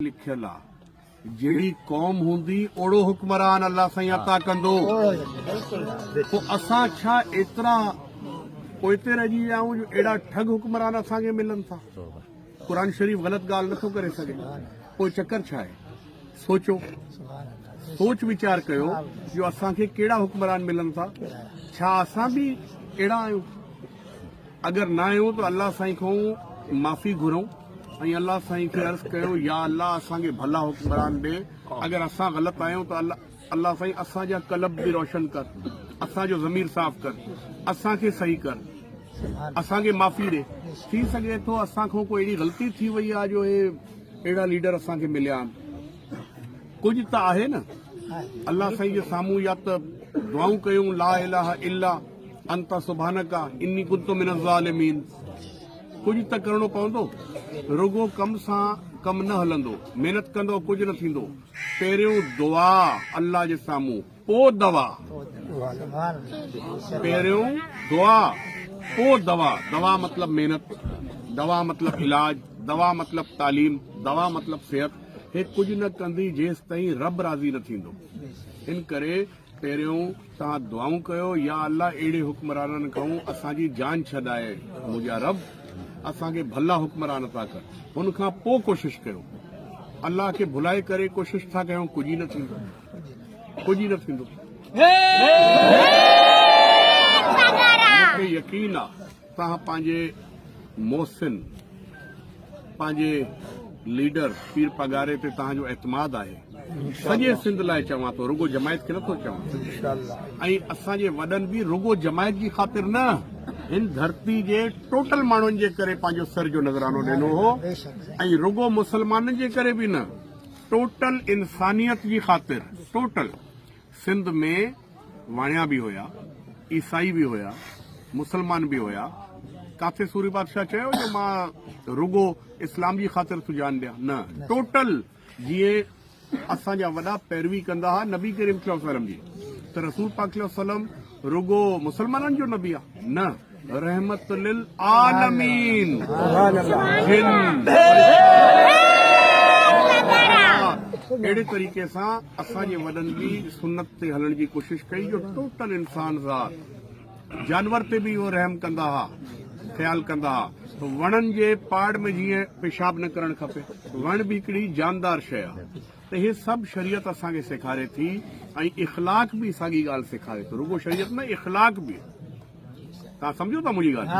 लिखियल आहे जहिड़ी क़ौम हूंदी ओड़ो हुक्मरान अल्लाह साईं अता कंदो। पोइ असां छा एतिरा पोइते रहिजी विया आहियूं जो अहिड़ा ठग हुक्मरान असांखे मिलनि था। क़ुर शरीफ़ ग़लति ॻाल्हि नथो करे सघे। पोइ चकर छा आहे? सोचो, सोच वीचार कयो जो असांखे कहिड़ा हुक्मरान मिलनि था। छा असां बि अहिड़ा आहियूं? अगरि न आहियूं त अल्लाह साईं खां माफ़ी घुरूं ऐं अल्लाह साईं खे अर्ज़ कयो या अल्लाह असांखे भला हुक्मरान ॾे। अगरि असां ग़लति आहियूं त अल्लाह साईं असांजा कल्ब बि रोशन कर, असांजो ज़मीर साफ़ कर, असांखे सही कर, असांखे माफ़ी ॾे। थी सघे थो असां खां कोई अहिड़ी ग़लती थी वई आहे जो हे अहिड़ा लीडर असांखे मिलिया आहिनि। कुझु त आहे न। अल्लाह साईं जे साम्हूं या त दुआऊं कयूं ला इलाहा इल्ला अंत सुभानका इन्नी कुन्तु मिनज़ ज़ालिमीन। कुझु त करणो पवंदो। रुगो कम सां कमु न हलंदो, महिनत कंदो कुझु न थींदो। पहिरियों दुआ अल्लाह जे साम्हूं, पोइ दवा। पहिरियों दुआ पोइ दवा। दवा मतलब मेहनत, दवा मतलब इलाज, दवा मतलब तालीम, दवा मतलब सेहत। हे कुझु न कंदी जेसि ताईं रब राज़ी न थींदो। इन करे पहिरियों तव्हां दुआऊं कयो या अल्लाह अहिड़े हुक्मराननि खां असांजी जान छॾाए मुंहिंजा रब असांखे भला हुक्मरान था कर। हुन खां पोइ कोशिशि कयो। अल्लाह खे भुलाए करे कोशिशि था कयूं, कुझु ई न थींदो, कुझु ई न थींदो। मूंखे यकीन आहे तव्हां पंहिंजे मोहसिन, पंहिंजे लीडर पीर पगारे ते तव्हांजो एतमाद आहे। सॼे सिंध लाइ चवां थो, रुगो जमायत खे नथो चवां। ऐं असांजे वॾनि बि रुगो जमायत जी ख़ातिर न, हिन धरती जे टोटल माण्हुनि जे करे पंहिंजो सर जो नज़रानो ॾिनो हो। ऐं रुगो मुसलमाननि जे करे बि न, टोटल इंसानियत जी ख़ातिर। टोटल सिंध में वाणिया बि हुया, ईसाई बि हुया, मुसलमान बि हुया। काथे सूरी बादशाह चयो जो मां रुगो इस्लाम जी ख़ातिर सुजान ॾियां? न, टोटल। जीअं असांजा वॾा पैरवी कंदा हुआ नबी करीम सल्लल्लाहु अलैहि वसल्लम जी, त रसूल पाक सल्लल्लाहु अलैहि वसल्लम रुगो मुसलमाननि जो नबी आहे? न, रहमत लिल आलमीन। अहिड़े तरीक़े सां असांजे वॾनि बि सुन्नत ते हलण जी कोशिशि कई जो टोटल इंसान ज़ात। जानवर ते बि उहो रहम कंदा हुआ, ख़्याल कंदा हुआ। वणनि जे पाड़ में जीअं पेशाब न करणु खपे, वण बि हिकिड़ी जानदार शइ आहे। त हे सभु शरीयत असांखे सेखारे थी ऐं इख़लाक़ बि साॻी ॻाल्हि सेखारे थो। रुगो शरीयत न, इख़लाक़ बि। तव्हां सम्झो था मुंहिंजी ॻाल्हि?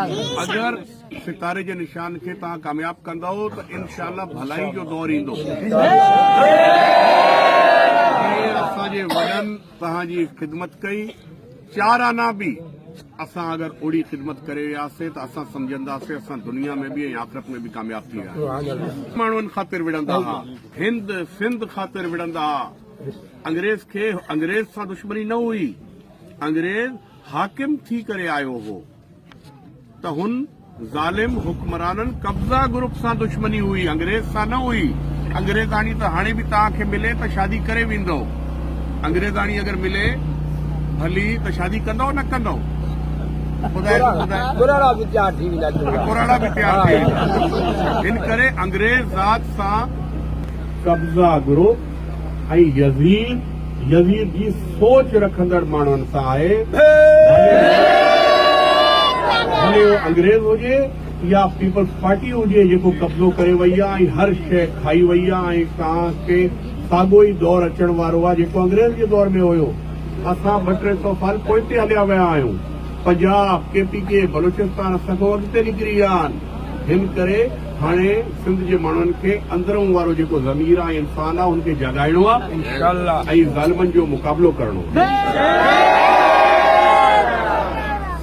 अगरि सितारे जे निशान खे तव्हां कामयाब कंदव त इनशाला भलाई जो दौर ईंदो। असांजे वॾनि तव्हांजी ख़िदमत कई, 4 आना बि असां अगरि ओड़ी ख़िदमत करे वियासीं त असां सम्झंदासीं असां दुनिया में बि ऐं आख़िरत में बि कामयाब थी विया। माण्हुनि ख़ातिर विढ़ंदा हुआ, हिंद सिंध ख़ातिर विढ़ंदा हुआ। अंग्रेज़ सां दुश्मनी न हुई, अंग्रेज़ हाकिम थी करे आयो हो। त हुन ज़ालिम हुक्मराननि कब्ज़ा ग्रुप सां दुश्मनी हुई, अंग्रेज़ सां न हुई। अंग्रेज़ाणी त हाणे बि तव्हांखे मिले त शादी करे वेंदो। अंग्रेज़ाणी अगरि मिले भली त शादी कंदो न कंदो? पुराणा बि तयार थी वेंदा। हिन करे अंग्रेज़ ज़ात सां कब्ज़ा ग्रुप ऐं यज़ीद जी सोच रखंदड़ माण्हुनि सां आहे। भले उहो अंग्रेज़ हुजे या पीपल्स पार्टी हुजे जेको कब्ज़ो करे वई आहे ऐं हर शइ खाई वई आहे ऐं तव्हांखे साॻियो ई दौर अचण वारो आहे जेको अंग्रेज़ जे दौर में हुयो। असां 200-300 साल पोइते हलिया विया आहियूं। पंजाब, KPK, बलूचिस्तान असां खां अॻिते निकिरी विया आहिनि। हिन करे हाणे सिंध जे माण्हुनि खे अंदरूं वारो जेको ज़मीर आहे, इंसान आहे, हुनखे जगाइणो आहे ऐं ज़ालिमनि जो मुक़ाबिलो करणो आहे।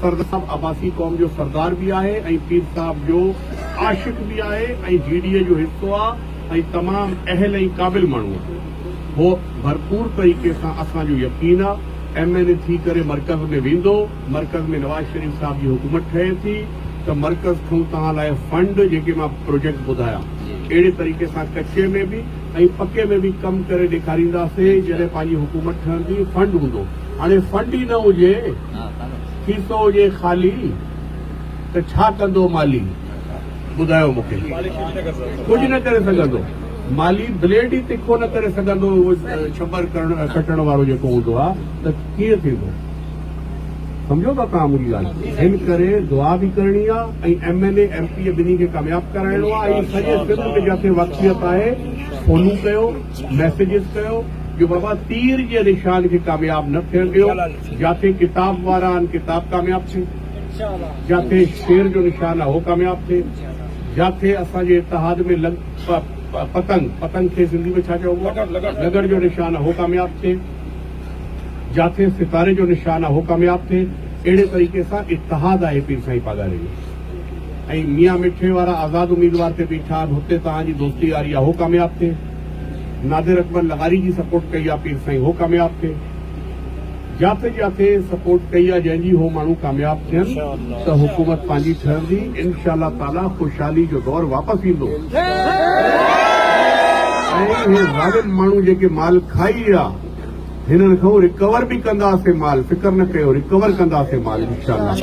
सरदार साहब अब्बासी क़ौम जो सरदार बि आहे ऐं पीर साहब जो आशिक़ बि आहे ऐं GDA जो हिस्सो आहे ऐं तमामु अहल ऐं क़ाबिल माण्हू आहे। हो भरपूर तरीक़े सां असांजो यकीन आहे MLA थी करे मर्कज़ में वेंदो। मर्कज़ में नवाज़ शरीफ़ साहब जी हुकूमत ठहे थी त मर्कज़ खां तव्हां लाइ फंड जेके मां प्रोजेक्ट ॿुधाया अहिड़े तरीक़े सां कचे में बि ऐं पके में बि कमु करे ॾेखारींदासीं। जॾहिं पंहिंजी हुकूमत ठहंदी फंड हूंदो। हाणे फंड ई न हुजे, खीसो हुजे ख़ाली, त छा कंदो माली? ॿुधायो मूंखे। कुझु न करे सघंदो। माली ब्लेड ई तिखो न करे सघंदो छबर कटण वारो जेको हूंदो आहे त कीअं थींदो? सम्झो था तव्हां मुंहिंजी ॻाल्हि? हिन करे दुआ बि करणी आहे ऐं MLA MP ॿिन्ही खे कामयाबु कराइणो आहे। ऐं सॼे सिंध में जिथे वक़्तियत आहे फोनूं कयो, मैसेजिस कयो जो बाबा तीर जे निशान खे कामयाबु न थियण ॾियो। जिथे किताब वारा आहिनि किताब कामयाबु थिए, जिथे शेर जो निशान आहे उहो कामयाबु थिए, जिथे असांजे इतिहाद में पतंग खे सिंधी में छा चइबो आहे, लगड़ जो निशान आहे उहो कामयाबु थिए, जिथे सितारे जो निशान आहे उहो कामयाबु थिए। अहिड़े तरीक़े सां इतिहाद आहे पीर साईं पागारे में। ऐं मियां मिठे वारा आज़ाद उम्मीदवार ते बीठा आहिनि, हुते तव्हांजी दोस्ती यारी आहे उहो कामयाबु थिए। नादिर अकबर लगारी जी सपोर्ट कई आहे पीर साईं, उहो कामयाबु थिए। जिथे जिथे सपोर्ट कई आहे जंहिंजी हो माण्हू कामयाबु थियनि त हुकूमत पंहिंजी ठहंदी। इंशाअल्लाह ताला ख़ुशहाली जो दौर वापसि ईंदो। ऐं हे ज़ालिम माण्हू जेके माल खाई आहे हिननि खां रिकवर बि कंदासीं माल, फिकर न कयो, रिकवर कंदासीं माल इंशाअल्लाह।